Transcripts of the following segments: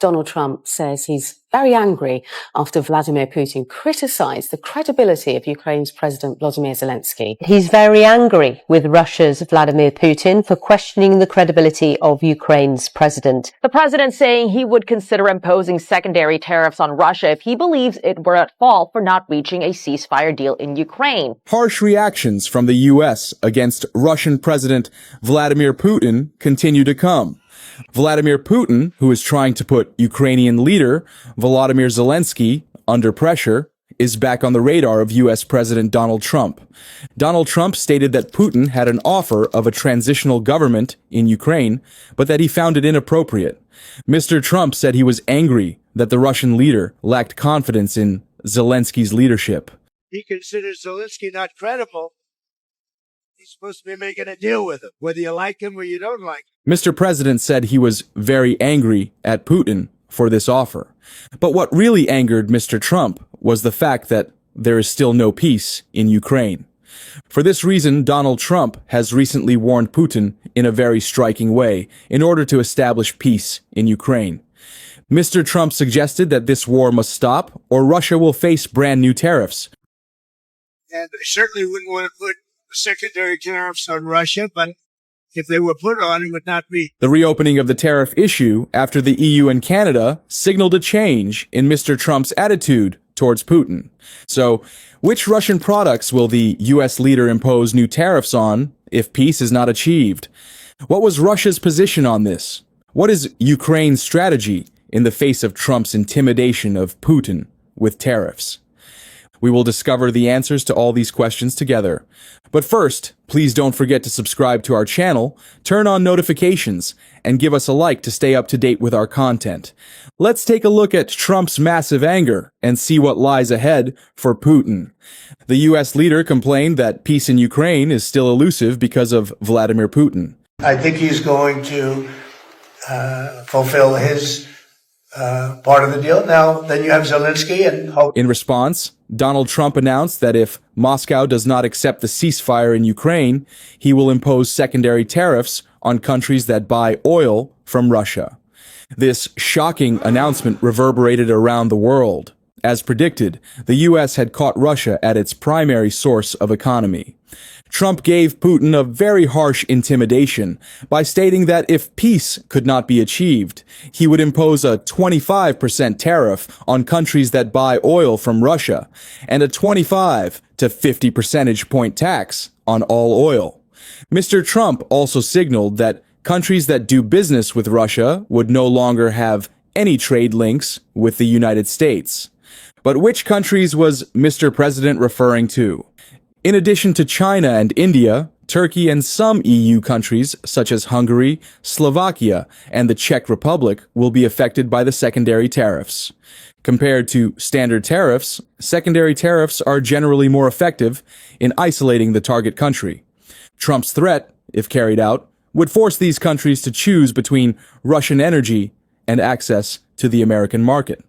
Donald Trump says he's very angry after Vladimir Putin criticised the credibility of Ukraine's President Volodymyr Zelensky. He's very angry with Russia's Vladimir Putin for questioning the credibility of Ukraine's president. The president saying he would consider imposing secondary tariffs on Russia if he believes it were at fault for not reaching a ceasefire deal in Ukraine. Harsh reactions from the U.S. against Russian President Vladimir Putin continue to come. Vladimir Putin, who is trying to put Ukrainian leader Volodymyr Zelensky under pressure, is back on the radar of U.S. President Donald Trump. Donald Trump stated that Putin had an offer of a transitional government in Ukraine, but that he found it inappropriate. Mr. Trump said he was angry that the Russian leader lacked confidence in Zelensky's leadership. He considers Zelensky not credible. He's supposed to be making a deal with him, whether you like him or you don't like him. Mr. President said he was very angry at Putin for this offer. But what really angered Mr. Trump was the fact that there is still no peace in Ukraine. For this reason, Donald Trump has recently warned Putin in a very striking way in order to establish peace in Ukraine. Mr. Trump suggested that this war must stop or Russia will face brand new tariffs. And they certainly wouldn't want to put secondary tariffs on Russia, but if they were put on, it would not be. The reopening of the tariff issue after the EU and Canada signaled a change in Mr. Trump's attitude towards Putin. So, which Russian products will the U.S. leader impose new tariffs on if peace is not achieved? What was Russia's position on this? What is Ukraine's strategy in the face of Trump's intimidation of Putin with tariffs? We will discover the answers to all these questions together. But first, please don't forget to subscribe to our channel, turn on notifications, and give us a like to stay up to date with our content. Let's take a look at Trump's massive anger and see what lies ahead for Putin. The U.S. leader complained that peace in Ukraine is still elusive because of Vladimir Putin. I think he's going to fulfill his part of the deal. Now, then you have Zelensky and hope. In response, Donald Trump announced that if Moscow does not accept the ceasefire in Ukraine, he will impose secondary tariffs on countries that buy oil from Russia. This shocking announcement reverberated around the world. As predicted, the U.S. had caught Russia at its primary source of economy. Trump gave Putin a very harsh intimidation by stating that if peace could not be achieved, he would impose a 25% tariff on countries that buy oil from Russia and a 25 to 50 percentage point tax on all oil. Mr. Trump also signaled that countries that do business with Russia would no longer have any trade links with the United States. But which countries was Mr. President referring to? In addition to China and India, Turkey and some EU countries, such as Hungary, Slovakia, and the Czech Republic, will be affected by the secondary tariffs. Compared to standard tariffs, secondary tariffs are generally more effective in isolating the target country. Trump's threat, if carried out, would force these countries to choose between Russian energy and access to the American market.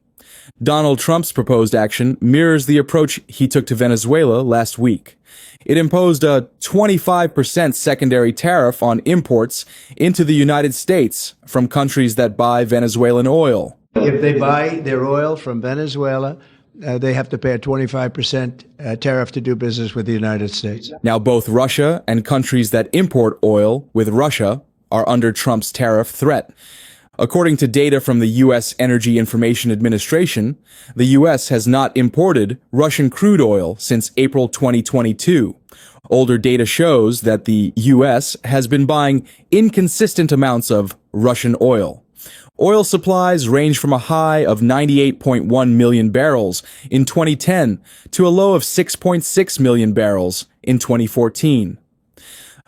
Donald Trump's proposed action mirrors the approach he took to Venezuela last week. It imposed a 25% secondary tariff on imports into the United States from countries that buy Venezuelan oil. If they buy their oil from Venezuela, they have to pay a 25% tariff to do business with the United States. Now, both Russia and countries that import oil with Russia are under Trump's tariff threat. According to data from the U.S. Energy Information Administration, the U.S. has not imported Russian crude oil since April 2022. Older data shows that the U.S. has been buying inconsistent amounts of Russian oil. Oil supplies range from a high of 98.1 million barrels in 2010 to a low of 6.6 million barrels in 2014.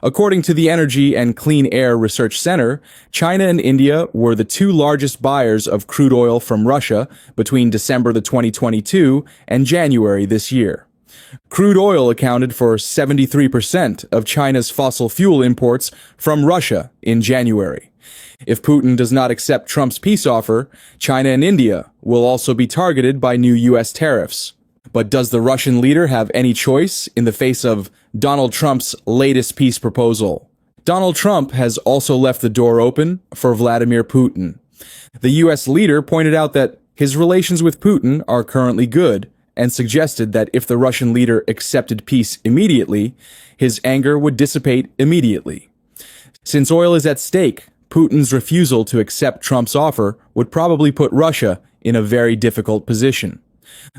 According to the Energy and Clean Air Research Center, China and India were the two largest buyers of crude oil from Russia between December 2022 and January this year. Crude oil accounted for 73% of China's fossil fuel imports from Russia in January. If Putin does not accept Trump's peace offer, China and India will also be targeted by new U.S. tariffs. But does the Russian leader have any choice in the face of Donald Trump's latest peace proposal? Donald Trump has also left the door open for Vladimir Putin. The U.S. leader pointed out that his relations with Putin are currently good and suggested that if the Russian leader accepted peace immediately, his anger would dissipate immediately. Since oil is at stake, Putin's refusal to accept Trump's offer would probably put Russia in a very difficult position.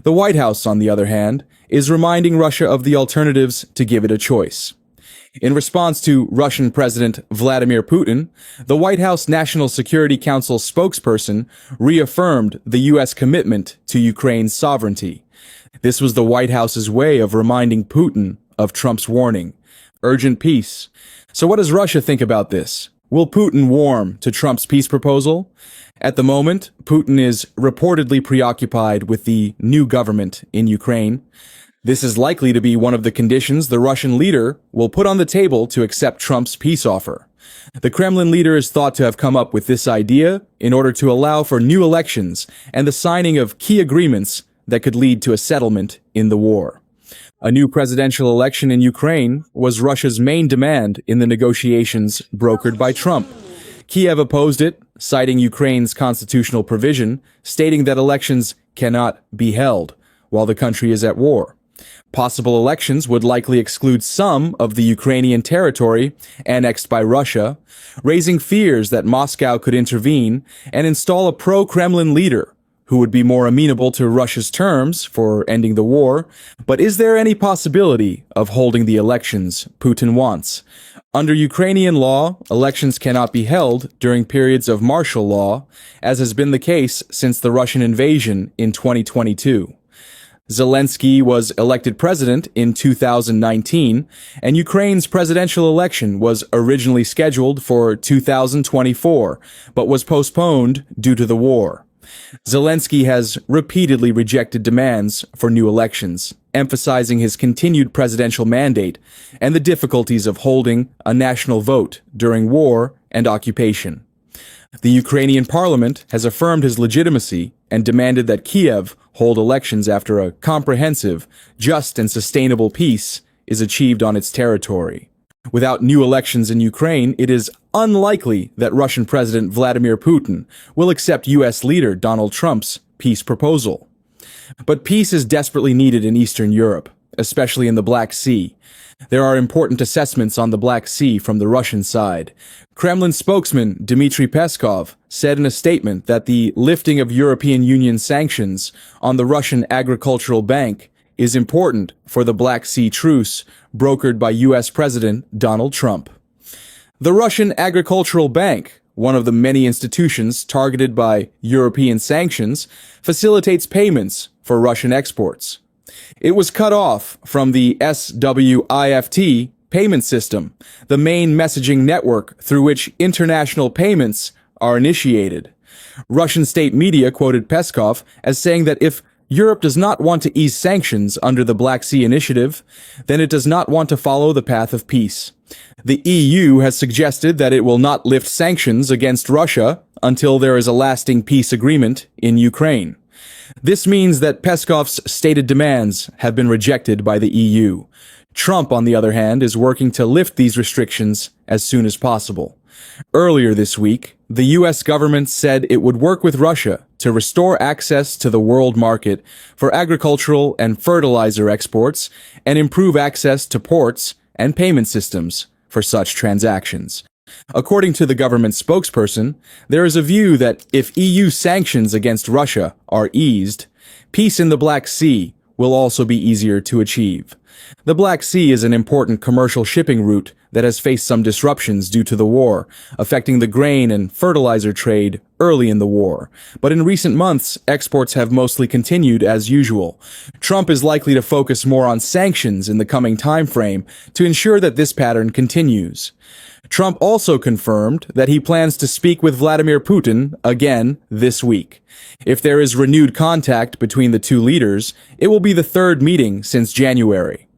The White House, on the other hand, is reminding Russia of the alternatives to give it a choice. In response to Russian President Vladimir Putin, the White House National Security Council spokesperson reaffirmed the U.S. commitment to Ukraine's sovereignty. This was the White House's way of reminding Putin of Trump's warning: urgent peace. So what does Russia think about this? Will Putin warm to Trump's peace proposal? At the moment, Putin is reportedly preoccupied with the new government in Ukraine. This is likely to be one of the conditions the Russian leader will put on the table to accept Trump's peace offer. The Kremlin leader is thought to have come up with this idea in order to allow for new elections and the signing of key agreements that could lead to a settlement in the war. A new presidential election in Ukraine was Russia's main demand in the negotiations brokered by Trump. Kiev opposed it, citing Ukraine's constitutional provision, stating that elections cannot be held while the country is at war. Possible elections would likely exclude some of the Ukrainian territory annexed by Russia, raising fears that Moscow could intervene and install a pro-Kremlin leader who would be more amenable to Russia's terms for ending the war. But is there any possibility of holding the elections Putin wants? Under Ukrainian law, elections cannot be held during periods of martial law, as has been the case since the Russian invasion in 2022. Zelensky was elected president in 2019, and Ukraine's presidential election was originally scheduled for 2024, but was postponed due to the war. Zelensky has repeatedly rejected demands for new elections, emphasizing his continued presidential mandate and the difficulties of holding a national vote during war and occupation. The Ukrainian parliament has affirmed his legitimacy and demanded that Kiev hold elections after a comprehensive, just and sustainable peace is achieved on its territory. Without new elections in Ukraine, it is unlikely that Russian President Vladimir Putin will accept U.S. leader Donald Trump's peace proposal. But peace is desperately needed in Eastern Europe, especially in the Black Sea. There are important assessments on the Black Sea from the Russian side. Kremlin spokesman Dmitry Peskov said in a statement that the lifting of European Union sanctions on the Russian Agricultural Bank is important for the Black Sea truce brokered by U.S. President Donald Trump. The Russian Agricultural Bank, one of the many institutions targeted by European sanctions, facilitates payments for Russian exports. It was cut off from the SWIFT payment system, the main messaging network through which international payments are initiated. Russian state media quoted Peskov as saying that if Europe does not want to ease sanctions under the Black Sea Initiative, then it does not want to follow the path of peace. The EU has suggested that it will not lift sanctions against Russia until there is a lasting peace agreement in Ukraine. This means that Peskov's stated demands have been rejected by the EU. Trump, on the other hand, is working to lift these restrictions as soon as possible. Earlier this week, the U.S. government said it would work with Russia to restore access to the world market for agricultural and fertilizer exports and improve access to ports and payment systems for such transactions. According to the government spokesperson, there is a view that if EU sanctions against Russia are eased, peace in the Black Sea will also be easier to achieve. The Black Sea is an important commercial shipping route that has faced some disruptions due to the war, affecting the grain and fertilizer trade early in the war. But in recent months, exports have mostly continued as usual. Trump is likely to focus more on sanctions in the coming time frame to ensure that this pattern continues. Trump also confirmed that he plans to speak with Vladimir Putin again this week. If there is renewed contact between the two leaders, it will be the third meeting since January.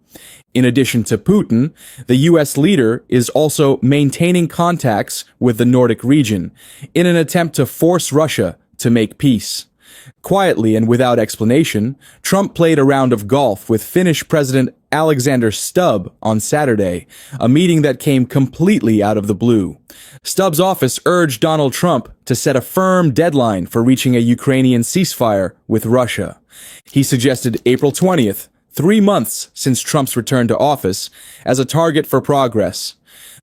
In addition to Putin, the U.S. leader is also maintaining contacts with the Nordic region in an attempt to force Russia to make peace. Quietly and without explanation, Trump played a round of golf with Finnish President Alexander Stubb on Saturday, a meeting that came completely out of the blue. Stubb's office urged Donald Trump to set a firm deadline for reaching a Ukrainian ceasefire with Russia. He suggested April 20th, 3 months since Trump's return to office, as a target for progress.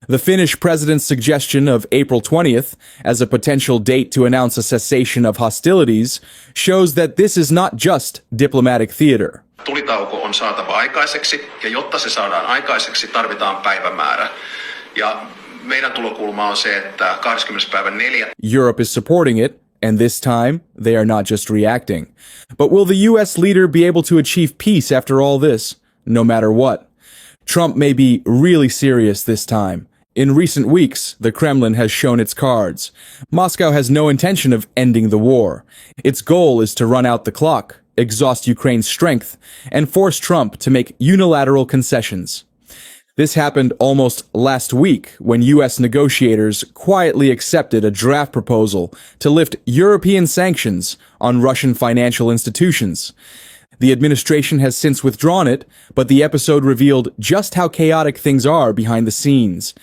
The Finnish president's suggestion of April 20th as a potential date to announce a cessation of hostilities shows that this is not just diplomatic theater. Tulitauko on saatava aikaiseksi, ja jotta se saadaan aikaiseksi, tarvitaan päivämäärä. Ja meidän tulokulma on se, että 20.4. Europe is supporting it, and this time, they are not just reacting. But will the U.S. leader be able to achieve peace after all this, no matter what? Trump may be really serious this time. In recent weeks, the Kremlin has shown its cards. Moscow has no intention of ending the war. Its goal is to run out the clock, exhaust Ukraine's strength, and force Trump to make unilateral concessions. This happened almost last week when U.S. negotiators quietly accepted a draft proposal to lift European sanctions on Russian financial institutions. The administration has since withdrawn it, but the episode revealed just how chaotic things are behind the scenes.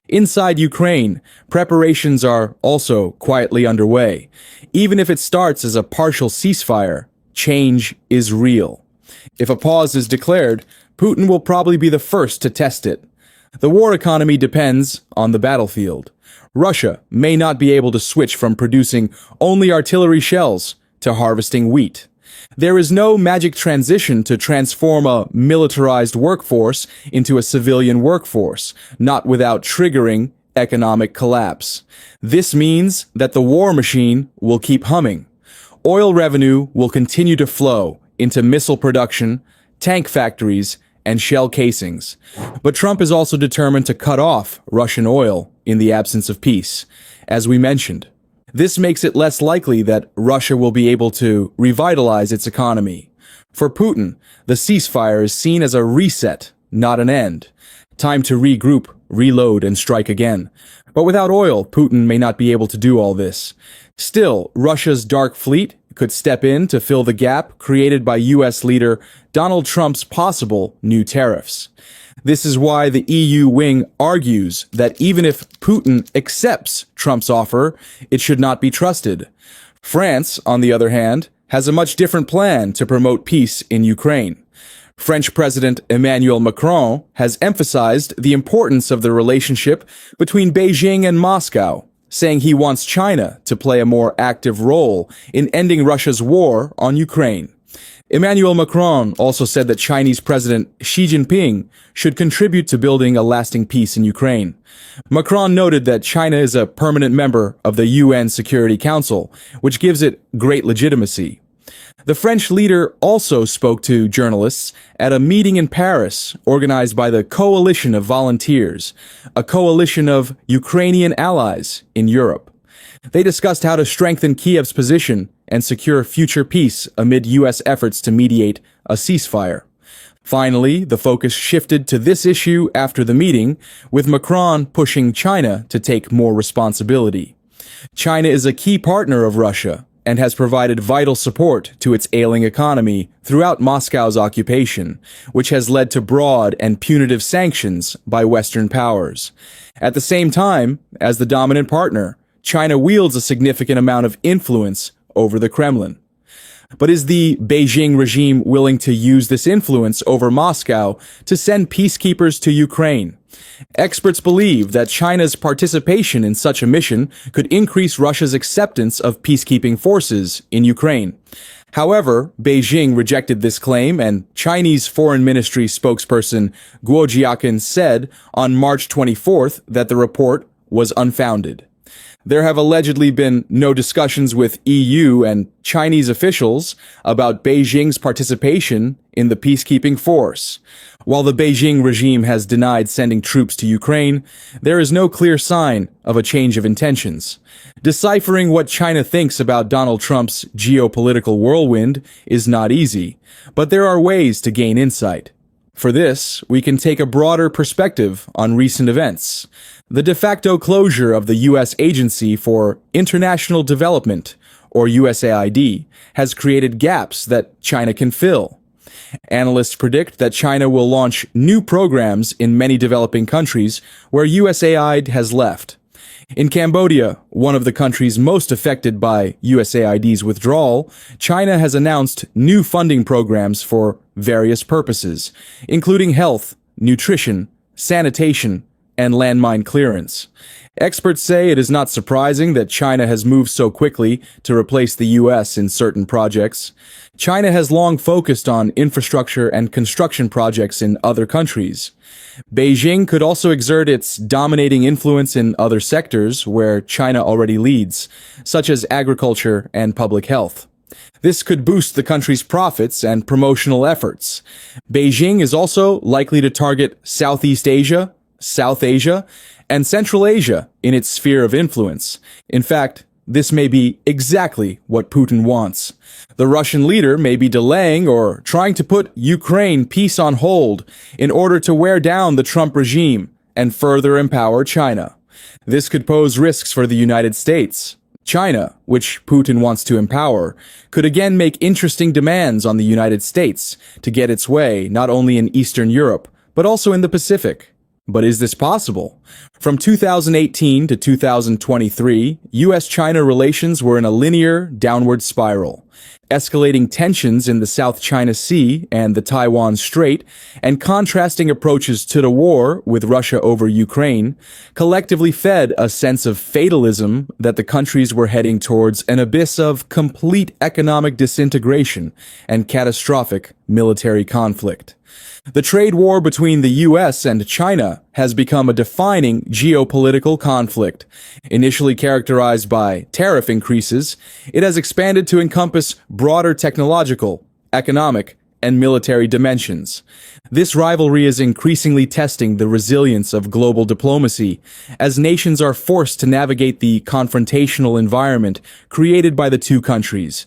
Inside Ukraine, preparations are also quietly underway. Even if it starts as a partial ceasefire, change is real. If a pause is declared, Putin will probably be the first to test it. The war economy depends on the battlefield. Russia may not be able to switch from producing only artillery shells to harvesting wheat. There is no magic transition to transform a militarized workforce into a civilian workforce, not without triggering economic collapse. This means that the war machine will keep humming. Oil revenue will continue to flow into missile production, tank factories, and shell casings. But Trump is also determined to cut off Russian oil in the absence of peace, as we mentioned. This makes it less likely that Russia will be able to revitalize its economy. For Putin, the ceasefire is seen as a reset, not an end. Time to regroup, reload, and strike again. But without oil, Putin may not be able to do all this. Still, Russia's dark fleet could step in to fill the gap created by U.S. leader Donald Trump's possible new tariffs. This is why the EU wing argues that even if Putin accepts Trump's offer, it should not be trusted. France, on the other hand, has a much different plan to promote peace in Ukraine. French President Emmanuel Macron has emphasized the importance of the relationship between Beijing and Moscow, saying he wants China to play a more active role in ending Russia's war on Ukraine. Emmanuel Macron also said that Chinese President Xi Jinping should contribute to building a lasting peace in Ukraine. Macron noted that China is a permanent member of the UN Security Council, which gives it great legitimacy. The French leader also spoke to journalists at a meeting in Paris organized by the Coalition of Volunteers, a coalition of Ukrainian allies in Europe. They discussed how to strengthen Kiev's position and secure future peace amid U.S. efforts to mediate a ceasefire. Finally, the focus shifted to this issue after the meeting, with Macron pushing China to take more responsibility. China is a key partner of Russia and has provided vital support to its ailing economy throughout Moscow's occupation, which has led to broad and punitive sanctions by Western powers. At the same time, as the dominant partner, China wields a significant amount of influence over the Kremlin. But is the Beijing regime willing to use this influence over Moscow to send peacekeepers to Ukraine? Experts believe that China's participation in such a mission could increase Russia's acceptance of peacekeeping forces in Ukraine. However, Beijing rejected this claim, and Chinese Foreign Ministry spokesperson Guo Jiaqin said on March 24th that the report was unfounded. There have allegedly been no discussions with EU and Chinese officials about Beijing's participation in the peacekeeping force. While the Beijing regime has denied sending troops to Ukraine, there is no clear sign of a change of intentions. Deciphering what China thinks about Donald Trump's geopolitical whirlwind is not easy, but there are ways to gain insight. For this, we can take a broader perspective on recent events. The de facto closure of the U.S. Agency for International Development, or USAID, has created gaps that China can fill. Analysts predict that China will launch new programs in many developing countries where USAID has left. In Cambodia, one of the countries most affected by USAID's withdrawal, China has announced new funding programs for various purposes, including health, nutrition, sanitation, and landmine clearance. Experts say it is not surprising that China has moved so quickly to replace the U.S. in certain projects. China has long focused on infrastructure and construction projects in other countries. Beijing could also exert its dominating influence in other sectors where China already leads, such as agriculture and public health. This could boost the country's profits and promotional efforts. Beijing is also likely to target Southeast Asia, South Asia, and Central Asia in its sphere of influence. In fact, this may be exactly what Putin wants. The Russian leader may be delaying or trying to put Ukraine peace on hold in order to wear down the Trump regime and further empower China. This could pose risks for the United States. China, which Putin wants to empower, could again make interesting demands on the United States to get its way not only in Eastern Europe, but also in the Pacific. But is this possible? From 2018 to 2023, U.S.-China relations were in a linear downward spiral. Escalating tensions in the South China Sea and the Taiwan Strait, and contrasting approaches to the war with Russia over Ukraine, collectively fed a sense of fatalism that the countries were heading towards an abyss of complete economic disintegration and catastrophic military conflict. The trade war between the U.S. and China has become a defining geopolitical conflict. Initially characterized by tariff increases, it has expanded to encompass broader technological, economic, and military dimensions. This rivalry is increasingly testing the resilience of global diplomacy, as nations are forced to navigate the confrontational environment created by the two countries.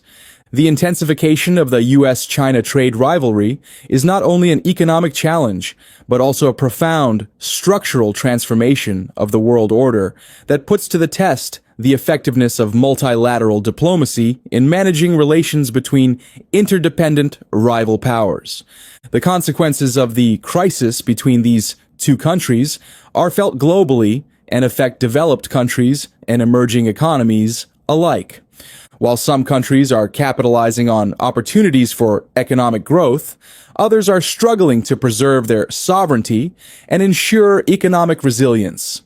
The intensification of the U.S.-China trade rivalry is not only an economic challenge, but also a profound structural transformation of the world order that puts to the test the effectiveness of multilateral diplomacy in managing relations between interdependent rival powers. The consequences of the crisis between these two countries are felt globally and affect developed countries and emerging economies alike. While some countries are capitalizing on opportunities for economic growth, others are struggling to preserve their sovereignty and ensure economic resilience.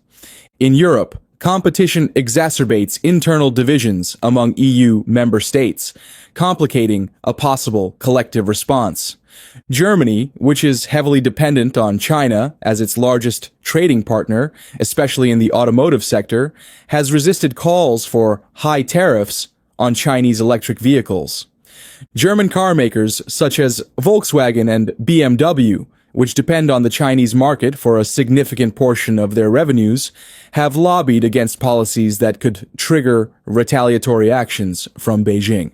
In Europe, competition exacerbates internal divisions among EU member states, complicating a possible collective response. Germany, which is heavily dependent on China as its largest trading partner, especially in the automotive sector, has resisted calls for high tariffs on Chinese electric vehicles. German car makers such as Volkswagen and BMW, which depend on the Chinese market for a significant portion of their revenues, have lobbied against policies that could trigger retaliatory actions from Beijing.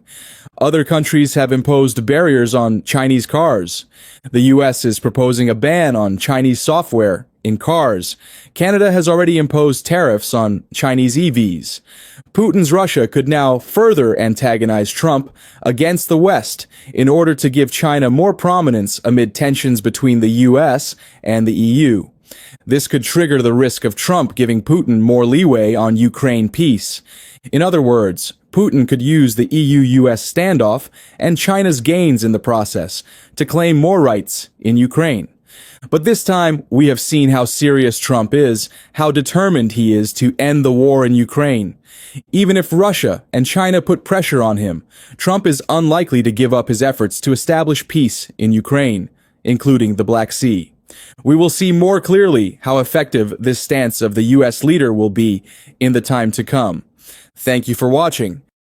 Other countries have imposed barriers on Chinese cars. The U.S. is proposing a ban on Chinese software in cars. Canada has already imposed tariffs on Chinese EVs. Putin's Russia could now further antagonize Trump against the West in order to give China more prominence amid tensions between the U.S. and the EU. This could trigger the risk of Trump giving Putin more leeway on Ukraine peace. In other words, Putin could use the EU-US standoff and China's gains in the process to claim more rights in Ukraine. But this time, we have seen how serious Trump is, how determined he is to end the war in Ukraine. Even if Russia and China put pressure on him, Trump is unlikely to give up his efforts to establish peace in Ukraine, including the Black Sea. We will see more clearly how effective this stance of the U.S. leader will be in the time to come. Thank you for watching.